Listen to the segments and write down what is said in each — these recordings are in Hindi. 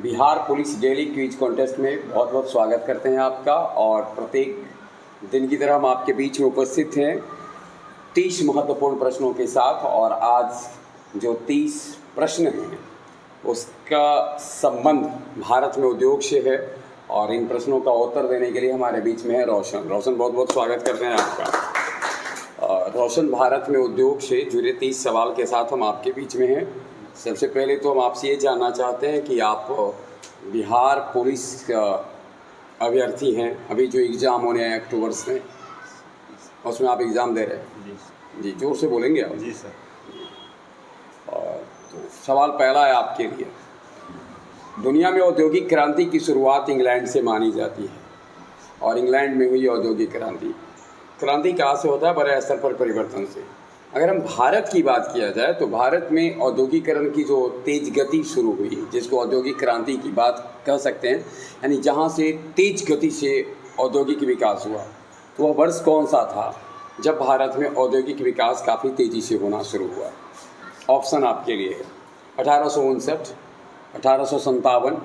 Bihar police daily quiz contest में बहुत बहुत स्वागत करते हैं आपका। और प्रत्येक दिन की तरह हम आपके बीच में उपस्थित हैं 30 महत्वपूर्ण प्रश्नों के साथ। और आज जो 30 प्रश्न हैं उसका संबंध भारत में उद्योग से है और इन प्रश्नों का उत्तर देने के लिए हमारे बीच में है रोशन। बहुत बहुत स्वागत करते हैं आपका। रोशन, भारत में उद्योग से जुड़े 30 सवाल के साथ हम आपके बीच में हैं। सबसे पहले तो हम आपसे ये जानना चाहते हैं कि आप बिहार पुलिस का अभ्यर्थी हैं। अभी जो एग्ज़ाम होने हैं अक्टूबर में, उसमें आप एग्ज़ाम दे रहे हैं। जी, जोर से बोलेंगे आप। जी सर। और तो सवाल पहला है आपके लिए। दुनिया में औद्योगिक क्रांति की शुरुआत इंग्लैंड से मानी जाती है और इंग्लैंड में हुई औद्योगिक क्रांति कहाँ से होता है? बड़े स्तर पर परिवर्तन से। अगर हम भारत की बात किया जाए तो भारत में औद्योगिकरण की जो तेज गति शुरू हुई, जिसको औद्योगिक क्रांति की बात कह सकते हैं, यानी जहाँ से तेज गति से औद्योगिक विकास हुआ, तो वह वर्ष कौन सा था जब भारत में औद्योगिक विकास काफ़ी तेज़ी से होना शुरू हुआ? ऑप्शन आपके लिए है 1859, 1857,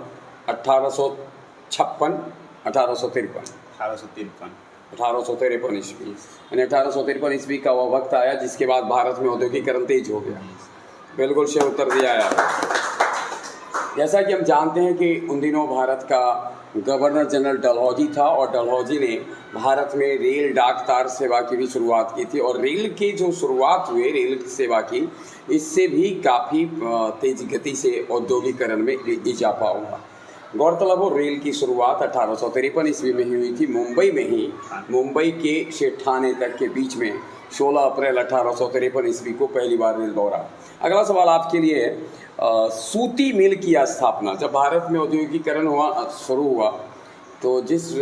1856, 1853। 1853 ईस्वी, यानी 1853 ईस्वी का वह वक्त आया जिसके बाद भारत में औद्योगिकरण तेज हो गया। बिल्कुल सही उत्तर दिया है आपने। जैसा कि हम जानते हैं कि उन दिनों भारत का गवर्नर जनरल डलहौजी था और डलहौजी ने भारत में रेल डाक तार सेवा की भी शुरुआत की थी। और रेल की जो शुरुआत हुई रेल सेवा की, इससे भी काफ़ी तेज गति से औद्योगिकरण में इजाफा हुआ। गौरतलब हो, रेल की शुरुआत 1853 ईस्वी में ही हुई थी, मुंबई में ही। मुंबई के से ठाणे तक के बीच में 16 अप्रैल 1853 ईस्वी को पहली बार रेल दौड़ा। अगला सवाल आपके लिए है, सूती मिल की स्थापना। जब भारत में औद्योगिकरण शुरू हुआ तो जिस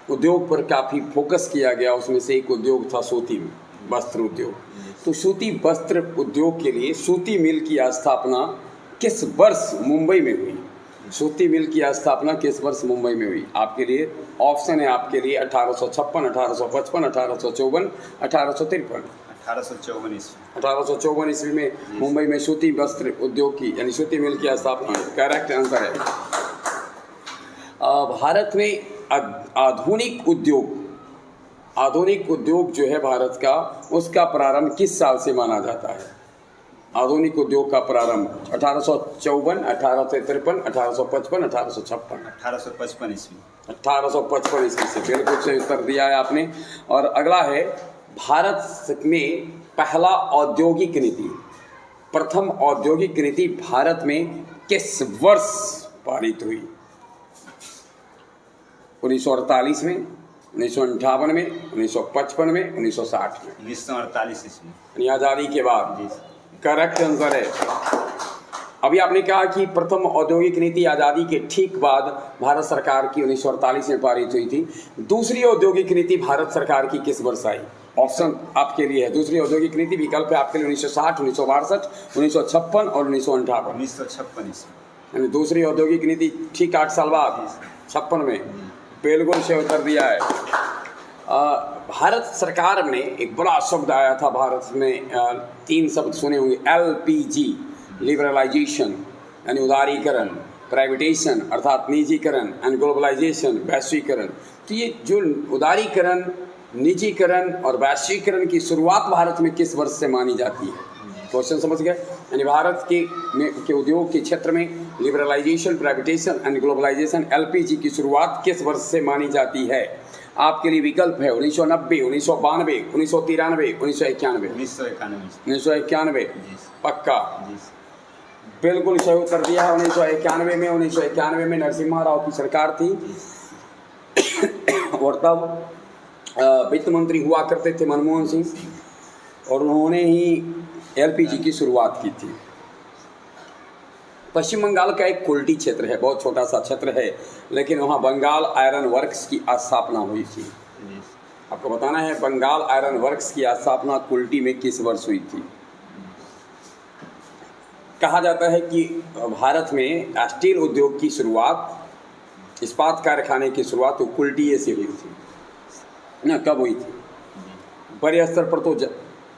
उद्योग पर काफ़ी फोकस किया गया उसमें से एक उद्योग था सूती वस्त्र उद्योग। तो सूती वस्त्र उद्योग के लिए सूती मिल की स्थापना किस वर्ष मुंबई में हुई? सूती मिल की स्थापना किस वर्ष मुंबई में हुई? आपके लिए ऑप्शन है आपके लिए 1856, 1855, 1854, 1853। 1854 ईस्वी में मुंबई में सूती वस्त्र उद्योग की यानी सूती मिल की स्थापना। करेक्ट आंसर है। भारत में आधुनिक उद्योग जो है भारत का, उसका प्रारंभ किस साल से माना जाता है? आधुनिक उद्योग का प्रारंभ 1854, 1853, 1855, 1856। 1855 ईस्वी। 1855 ईस्वी से बिल्कुल सही उत्तर दिया है आपने। और अगला है, भारत में पहला औद्योगिक नीति, प्रथम औद्योगिक नीति भारत में किस वर्ष पारित हुई? 1948 में, 1958 में, 1955 में, 1960 में? 1948 ईस्वी, यानी आज़ादी के बाद। करेक्ट आंसर है। अभी आपने कहा कि प्रथम औद्योगिक नीति आज़ादी के ठीक बाद भारत सरकार की 1948 में पारित हुई थी। दूसरी औद्योगिक नीति भारत सरकार की किस वर्ष आई? ऑप्शन आपके लिए है। दूसरी औद्योगिक नीति विकल्प है आपके लिए 1960, 1962, 1956 और 1958। 1956 ईस्वी, यानी दूसरी औद्योगिक नीति ठीक 8 साल बाद 56 में। बिल्कुल से उत्तर दिया है। भारत सरकार ने एक बड़ा शब्द आया था भारत में, 3 शब्द सुने होंगे, LPG, लिबरलाइजेशन यानी उदारीकरण, प्राइवेटेशन अर्थात निजीकरण, एंड ग्लोबलाइजेशन वैश्वीकरण। तो ये जो उदारीकरण, निजीकरण और वैश्वीकरण की शुरुआत भारत में किस वर्ष से मानी जाती है? क्वेश्चन समझ गए? यानी भारत के उद्योग के क्षेत्र में लिबरलाइजेशन, प्राइवेटेशन एंड ग्लोबलाइजेशन, LPG की शुरुआत किस वर्ष से मानी जाती है? आपके लिए विकल्प है 1990, 1992, 1993, 1991। 1991 पक्का? बिल्कुल सही उत्तर दिया है। 1991 में नरसिम्हा राव की सरकार थी और तब वित्त मंत्री हुआ करते थे मनमोहन सिंह, और उन्होंने ही LPG की शुरुआत की थी। पश्चिम बंगाल का एक कुल्टी क्षेत्र है, बहुत छोटा सा क्षेत्र है, लेकिन वहाँ बंगाल आयरन वर्क्स की स्थापना हुई थी। आपको बताना है बंगाल आयरन वर्क्स की स्थापना कुल्टी में किस वर्ष हुई थी? कहा जाता है कि भारत में स्टील उद्योग की शुरुआत, इस्पात कारखाने की शुरुआत तो कुल्टी से हुई थी ना। कब हुई थी? बड़े स्तर पर तो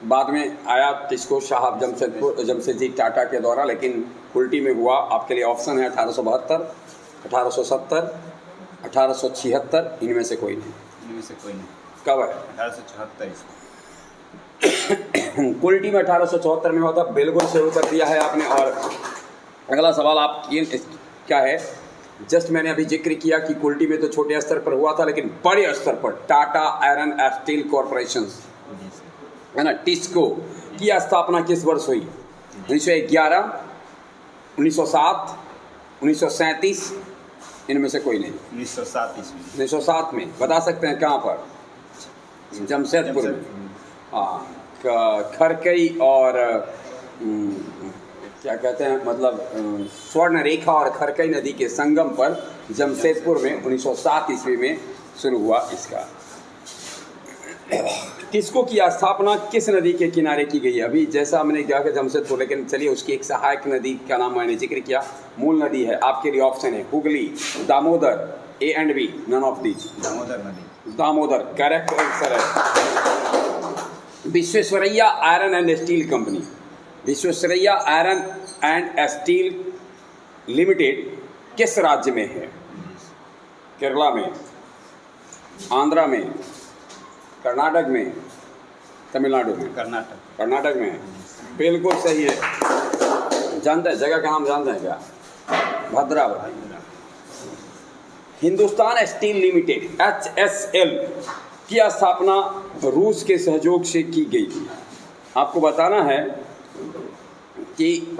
बाद में आया टिस्को साहब जमशेदजी टाटा के द्वारा, लेकिन उल्टी में हुआ। आपके लिए ऑप्शन है 1872, 1870, 1876, इनमें से कोई नहीं। इनमें से कोई नहीं। कब है? 1874 ईस्वी। कुल्टी में 1874 में हुआ था। बिल्कुल सही उत्तर दिया है आपने। और अगला सवाल आप क्या है, जस्ट मैंने अभी जिक्र किया कि कुल्टी में तो छोटे स्तर पर हुआ था, लेकिन बड़े स्तर पर Tata iron and steel corporation है ना, टिस्को की स्थापना किस वर्ष हुई? 1911, 1907, 1937, इनमें से कोई नहीं। 1907 ईस्वी। 1907 में। बता सकते हैं कहाँ पर? जमशेदपुर में। हाँ, खरकई और क्या कहते हैं, मतलब स्वर्ण रेखा और खरकई नदी के संगम पर जमशेदपुर में 1907 ईस्वी में शुरू हुआ इसका। टिस्को की स्थापना किस नदी के किनारे की गई है? अभी जैसा हमने कहा कि जमशेदपुर, लेकिन चलिए उसकी एक सहायक नदी का नाम मैंने जिक्र किया। मूल नदी है। आपके लिए ऑप्शन है Hooghly, Damodar, A and B, none of these. Damodar नदी। दामोदर करेक्ट आंसर है। Visvesvaraya iron and steel company, Visvesvaraya iron and steel limited किस राज्य में है? केरला में, आंध्रा में, कर्नाटक में, तमिलनाडु में? कर्नाटक में है। बिल्कुल सही है। जानते हैं जगह का नाम? जानते हैं क्या? Bhadravati. Hindustan steel limited HSL की स्थापना रूस के सहयोग से की गई थी। आपको बताना है कि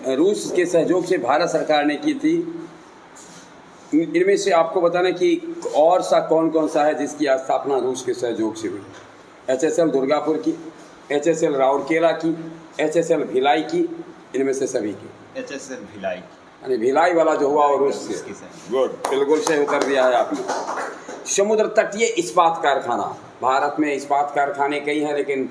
रूस के सहयोग से भारत सरकार ने की थी। इनमें से आपको बताना कि और सा कौन कौन सा है जिसकी स्थापना रूस के सहयोग से हुई? HSL दुर्गापुर की, HSL राउरकेला की, HSL भिलाई की, इनमें से सभी की। HSL भिलाई, यानी भिलाई वाला जो हुआ वो रूस से। गुड, बिल्कुल सही उत्तर दिया है आपने। समुद्र तटीय इस्पात कारखाना, भारत में इस्पात कारखाने कई हैं, लेकिन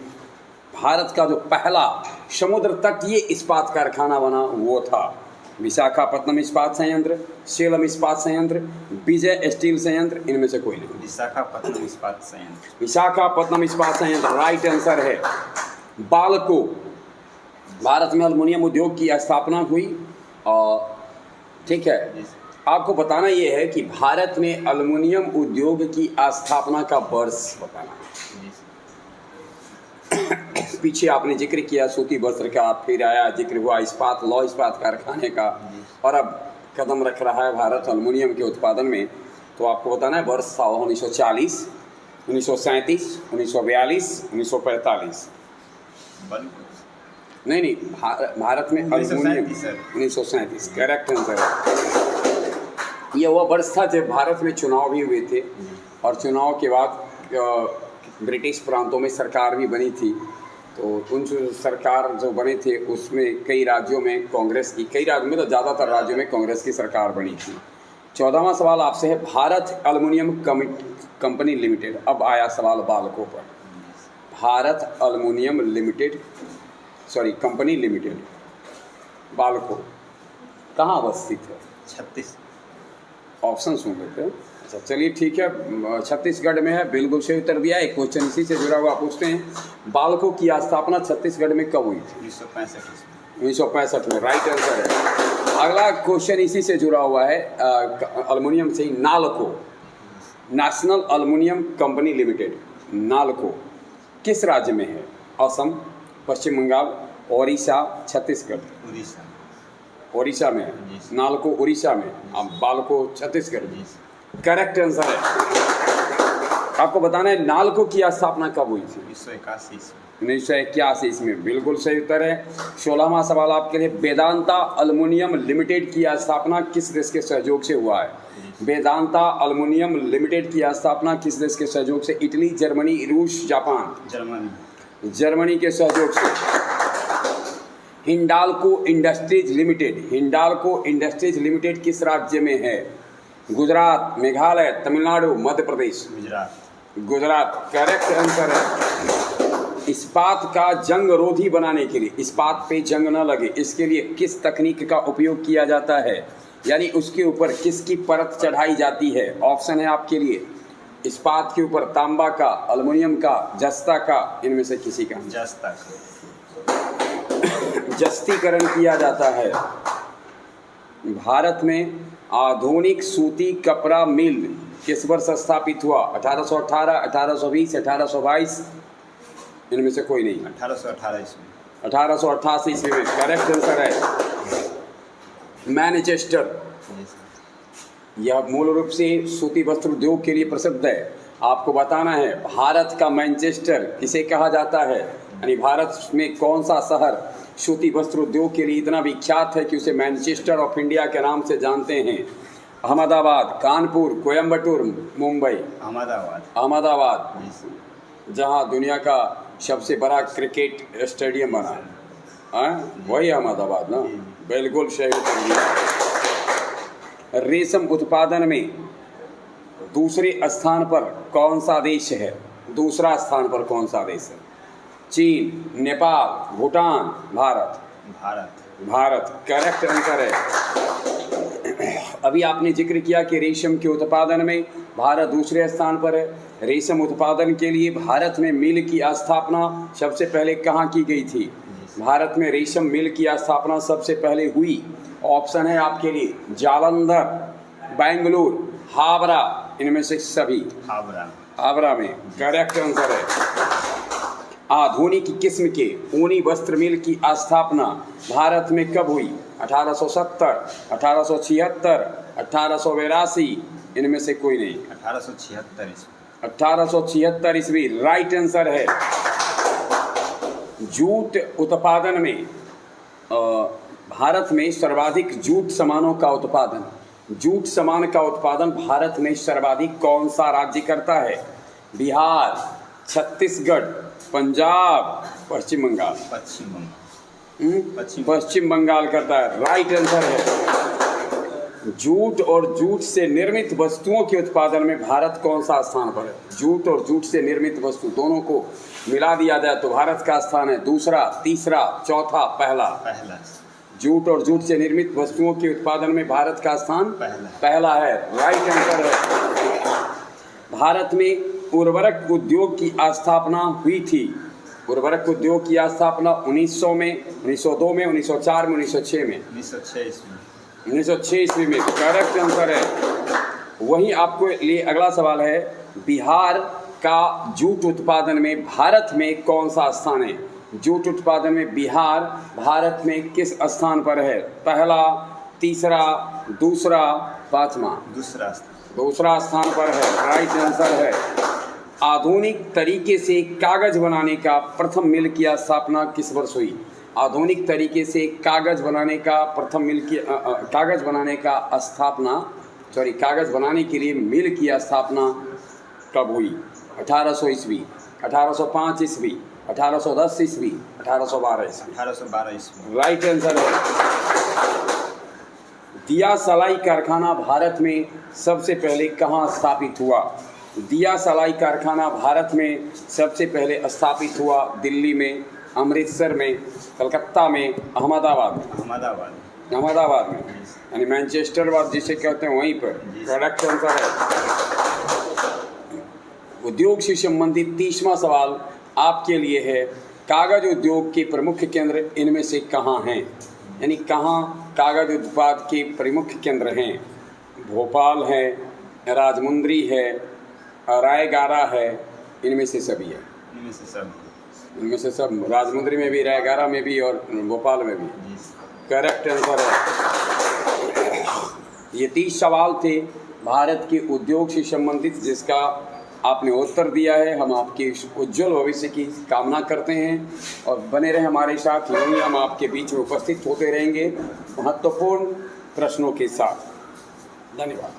भारत का जो पहला समुद्र तटीय इस्पात कारखाना बना वो था विशाखापट्टनम इस्पात संयंत्र, सेलम इस्पात संयंत्र, विजय स्टील संयंत्र, इनमें से कोई नहीं। विशाखापट्टनम इस्पात संयंत्र। विशाखापट्टनम इस्पात संयंत्र राइट आंसर है। बाल्को, भारत में एल्युमिनियम उद्योग की स्थापना हुई। और ठीक है, आपको बताना ये है कि भारत में एल्युमिनियम उद्योग की स्थापना का वर्ष बताना। पीछे आपने जिक्र किया सूती वस्त्र का, फिर आया जिक्र हुआ इस्पात लौह इस्पात कारखाने का, और अब कदम रख रहा है भारत एल्युमिनियम के उत्पादन में। तो आपको बताना है वर्ष था 1940, 1937, 1942, 1945। नहीं, भारत में एल्युमिनियम 1937 करेक्ट आंसर है। ये वो वर्ष था जब भारत में चुनाव भी हुए थे, और चुनाव के बाद ब्रिटिश प्रांतों में सरकार भी बनी थी। तो उन सरकार जो बने थे उसमें कई राज्यों में कांग्रेस की, कई राज्यों में तो ज़्यादातर राज्यों में कांग्रेस की सरकार बनी थी। 14वां सवाल आपसे है भारत एल्युमिनियम कंपनी लिमिटेड। अब आया सवाल बाल्को पर। Bharat aluminium company limited Balco कहाँ अवस्थित है? 36। ऑप्शन सुन लेते हैं। अच्छा चलिए ठीक है, छत्तीसगढ़ में है। बिल्कुल सही उत्तर दिया। एक क्वेश्चन इसी से जुड़ा हुआ पूछते हैं, बाल्को की स्थापना छत्तीसगढ़ में कब हुई थी? 1965 में राइट आंसर है। अगला क्वेश्चन इसी से जुड़ा हुआ है, एल्युमिनियम से ही। NALCO, national aluminium company limited, NALCO किस राज्य में है? असम, पश्चिम बंगाल, ओडिशा, छत्तीसगढ़? ओडिशा में है। नालको उड़ीसा में, अब बाल्को छत्तीसगढ़। करेक्ट आंसर है। आपको बताना है नालको की स्थापना कब हुई थी? 1981 इसमें बिल्कुल सही उत्तर है। 16वां सवाल आपके लिए, वेदांता एल्युमिनियम लिमिटेड की स्थापना किस देश के सहयोग से हुआ है? वेदांता एल्युमिनियम लिमिटेड की स्थापना किस देश के सहयोग से? इटली, जर्मनी, रूस, जापान? जर्मनी के सहयोग से। हिंडाल्को इंडस्ट्रीज लिमिटेड किस राज्य में है? गुजरात, मेघालय, तमिलनाडु, मध्य प्रदेश? गुजरात करेक्ट आंसर है। इस्पात का जंगरोधी बनाने के लिए, इस्पात पे जंग न लगे, इसके लिए किस तकनीक का उपयोग किया जाता है? यानी उसके ऊपर किसकी परत चढ़ाई जाती है? ऑप्शन है आपके लिए इस्पात के ऊपर तांबा का, एल्युमिनियम का, जस्ता का, इनमें से किसी का? जस्ता का। जस्तीकरण किया जाता है। भारत में आधुनिक सूती कपड़ा मिल किस वर्ष स्थापित हुआ? 1818, 1820, 1822, इनमें से कोई नहीं। 1818 ईस्वी। 1888 ईस्वी में करेक्ट आंसर है। मैनचेस्टर, जी सर। यह मूल रूप से सूती वस्त्र उद्योग के लिए प्रसिद्ध है। आपको बताना है भारत का मैनचेस्टर किसे कहा जाता है, यानी भारत में कौन सा शहर सूती वस्त्र उद्योग के लिए इतना विख्यात है कि उसे मैनचेस्टर ऑफ इंडिया के नाम से जानते हैं। अहमदाबाद, कानपुर, कोयम्बटूर, मुंबई। अहमदाबाद, जी सर। जहां दुनिया का सबसे बड़ा क्रिकेट स्टेडियम बना है, वही अहमदाबाद ना? बिल्कुल सही उत्तर दिया। रेशम उत्पादन में दूसरे स्थान पर कौन सा देश है? दूसरा स्थान पर कौन सा देश है? चीन, नेपाल, भूटान, भारत? भारत करेक्ट आंसर है। अभी आपने जिक्र किया कि रेशम के उत्पादन में भारत दूसरे स्थान पर है। रेशम उत्पादन के लिए भारत में मिल की स्थापना सबसे पहले कहाँ की गई थी? भारत में रेशम मिल की स्थापना सबसे पहले हुई, ऑप्शन है आपके लिए, जालंधर, बेंगलुरु, हावड़ा, इनमें से सभी? हावड़ा में करेक्ट आंसर है। आधुनिक किस्म के ऊनी वस्त्र मिल की स्थापना भारत में कब हुई? 1870, 1876, 1882, इनमें से कोई नहीं। 1876 ईस्वी राइट आंसर है। जूट उत्पादन में भारत में सर्वाधिक जूट सामानों का उत्पादन, जूट सामान का उत्पादन भारत में सर्वाधिक कौन सा राज्य करता है? बिहार, छत्तीसगढ़, पंजाब, पश्चिम बंगाल? पश्चिम बंगाल करता है। राइट आंसर है। जूट और जूट से निर्मित वस्तुओं के उत्पादन में भारत कौन सा स्थान पर है? जूट और जूट से निर्मित वस्तु दोनों को मिला दिया जाए तो भारत का स्थान है दूसरा, तीसरा, चौथा, पहला? जूट और जूट से निर्मित वस्तुओं के उत्पादन में भारत का स्थान पहला है। राइट आंसर है। भारत में उर्वरक उद्योग की स्थापना हुई थी। उर्वरक उद्योग की स्थापना 1900 में, 1902 में, 1904 में, 1906 में? 1906 ईस्वी में करेक्ट आंसर है। वहीं आपको लिए अगला सवाल है, बिहार का जूट उत्पादन में भारत में कौन सा स्थान है? जूट उत्पादन में बिहार भारत में किस स्थान पर है? पहला, तीसरा, दूसरा, पांचवा? दूसरा स्थान पर है। राइट आंसर है। आधुनिक तरीके से कागज बनाने का प्रथम मिल की स्थापना किस वर्ष हुई? आधुनिक तरीके से कागज बनाने का प्रथम मिल की कागज बनाने के लिए मिल की स्थापना कब हुई? 1800 ईस्वी, 1805 ईस्वी, 1810 ईस्वी, 1812 ईस्वी? 1812 ईस्वी। राइट आंसर है। दिया सलाई कारखाना भारत में सबसे पहले कहाँ स्थापित हुआ? दिया सलाई कारखाना भारत में सबसे पहले स्थापित हुआ दिल्ली में, अमृतसर में, कलकत्ता में, अहमदाबाद में, यानी मैनचेस्टर जिसे कहते हैं वहीं पर? करेक्ट आंसर है। उद्योग से संबंधित 30वां सवाल आपके लिए है, कागज उद्योग के प्रमुख केंद्र इनमें से कहाँ हैं? यानी कहाँ कागज उत्पाद के प्रमुख केंद्र हैं? भोपाल है, राजमुंद्री है, रायगारा है, इनमें से सभी है? इनमें से सब। राजमुंद्री में भी, रायगारा में भी और भोपाल में भी? करेक्ट आंसर है। ये 30 सवाल थे भारत के उद्योग से संबंधित, जिसका आपने उत्तर दिया है। हम आपके उज्जवल भविष्य की कामना करते हैं और बने रहे हमारे साथ। यूँ ही हम आपके बीच में उपस्थित होते रहेंगे महत्वपूर्ण प्रश्नों के साथ। धन्यवाद।